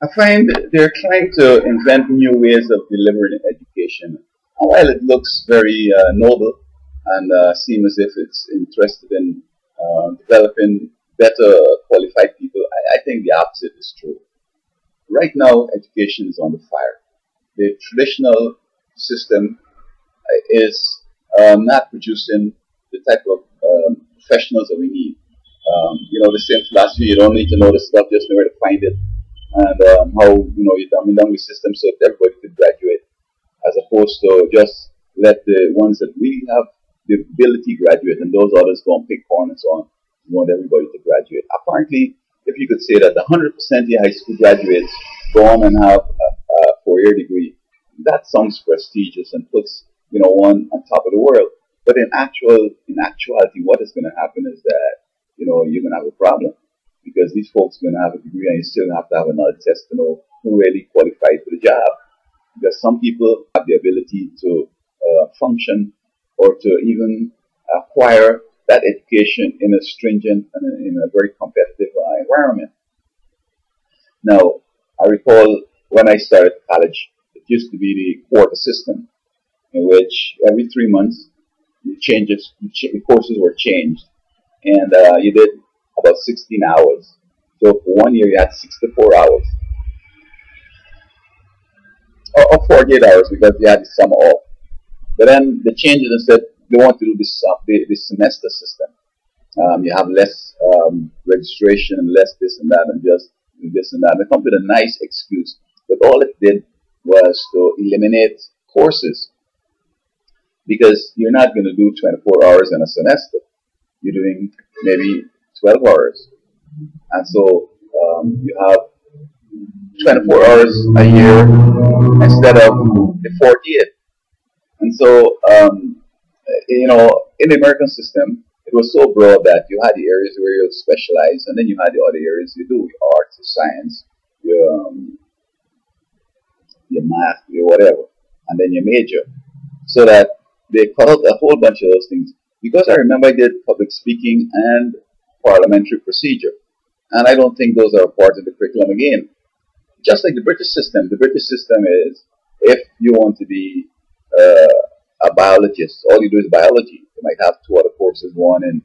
I find they're trying to invent new ways of delivering education. And while it looks very noble and seems as if it's interested in developing better qualified people, I think the opposite is true. Right now, education is on the fire. The traditional system is not producing the type of professionals that we need. The same philosophy, you don't need to know the stuff, just know where to find it. And how, you're dumbing down the system so that everybody could graduate, as opposed to just let the ones that really have the ability graduate and those others go and pick corners on. You want everybody to graduate. Apparently, if you could say that 100% of your high school graduates go on and have a four-year degree, that sounds prestigious and puts one on top of the world. But in actuality, what is going to happen is that you're going to have a problem because these folks are going to have a degree and you still have to have another test to know who really qualified for the job. Because some people have the ability to function or to even acquire that education in a stringent and in a very competitive environment. Now, I recall when I started college, it used to be the quarter system, in which every 3 months the courses were changed, and you did about 16 hours. So for 1 year, you had 64 hours, or 48 hours because you had the summer off. But then the changes and said they want to do this semester system. You have less registration and less this and that and just this and that. They come with a nice excuse, but all it did was to eliminate courses because you're not going to do 24 hours in a semester. You're doing maybe 12 hours, and so you have 24 hours a year instead of the 48. And so, in the American system, it was so broad that you had the areas where you specialize, and then you had the other areas you do, your arts, your science, your math, your whatever, and then your major. So that they cut out a whole bunch of those things. Because I remember I did public speaking and parliamentary procedure, and I don't think those are part of the curriculum again. Just like the British system is if you want to be a biologist, all you do is biology. You might have two other courses, one in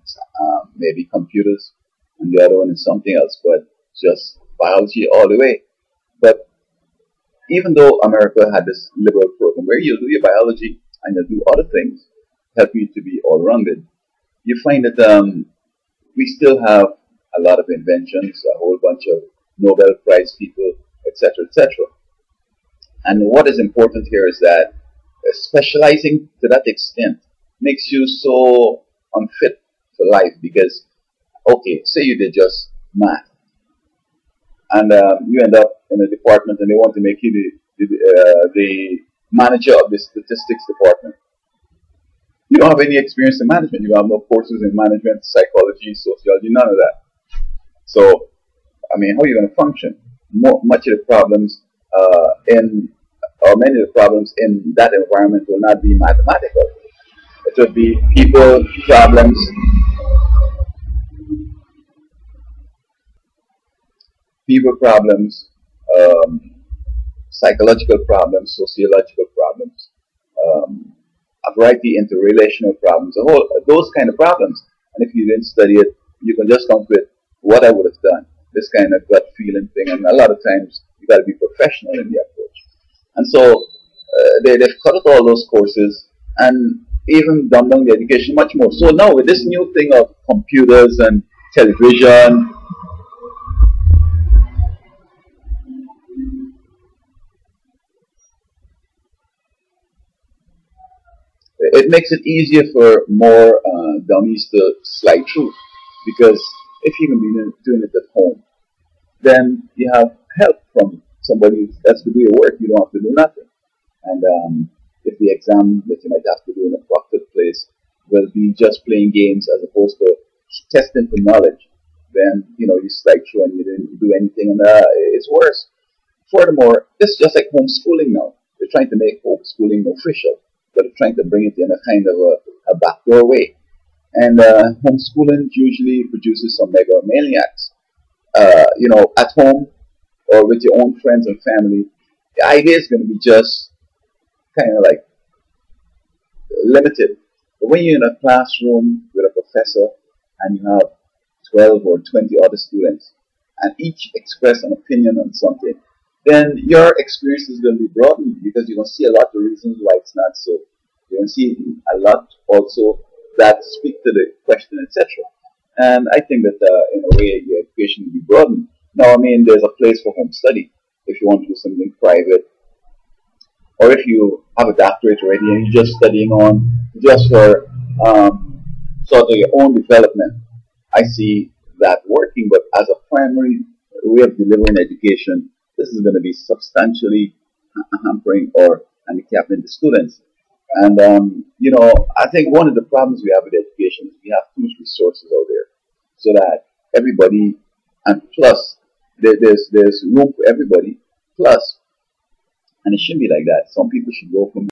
maybe computers and the other one in something else, but just biology all the way. But even though America had this liberal program where you do your biology and you do other things, help you to be all-rounded, you find that we still have a lot of inventions, a whole bunch of Nobel Prize people, etc., etc. And what is important here is that specializing to that extent makes you so unfit for life because, okay, say you did just math and you end up in a department and they want to make you the manager of the statistics department. You don't have any experience in management. You have no courses in management, psychology, sociology, none of that. So, I mean, how are you going to function? Much of the problems many of the problems in that environment will not be mathematical. It will be people problems, psychological problems, sociological problems, a variety interrelational problems, those kind of problems. And if you didn't study it, you can just come with what I would have done, this kind of gut feeling thing. And a lot of times you got to be professional in the approach. And so they've cut out all those courses and even dumbed down the education much more. So now with this new thing of computers and television, it makes it easier for more dummies to slide through. Because if you can be doing it at home, then you have help from somebody that's to do your work. You don't have to do nothing. And if the exam that you might have to do in a proctored place will be just playing games as opposed to testing for knowledge, then you slide through and you didn't do anything, and it's worse. Furthermore, this is just like homeschooling now. They're trying to make homeschooling official, but they're trying to bring it in a kind of a backdoor way. And homeschooling usually produces some megalomaniacs. At home, or with your own friends and family, the idea is going to be just kind of like limited. But when you're in a classroom with a professor and you have 12 or 20 other students and each express an opinion on something, then your experience is going to be broadened because you're going to see a lot of reasons why it's not so. You're going to see a lot also that speak to the question, etc. And I think that in a way your education will be broadened. Now, I mean, there's a place for home study if you want to do something private, or if you have a doctorate already and you're just studying on just for sort of your own development. I see that working, but as a primary way of delivering education, this is going to be substantially hampering or handicapping the students. And I think one of the problems we have with education is we have too much resources out there, so that everybody, and plus there's room for everybody. Plus, and it shouldn't be like that. Some people should go from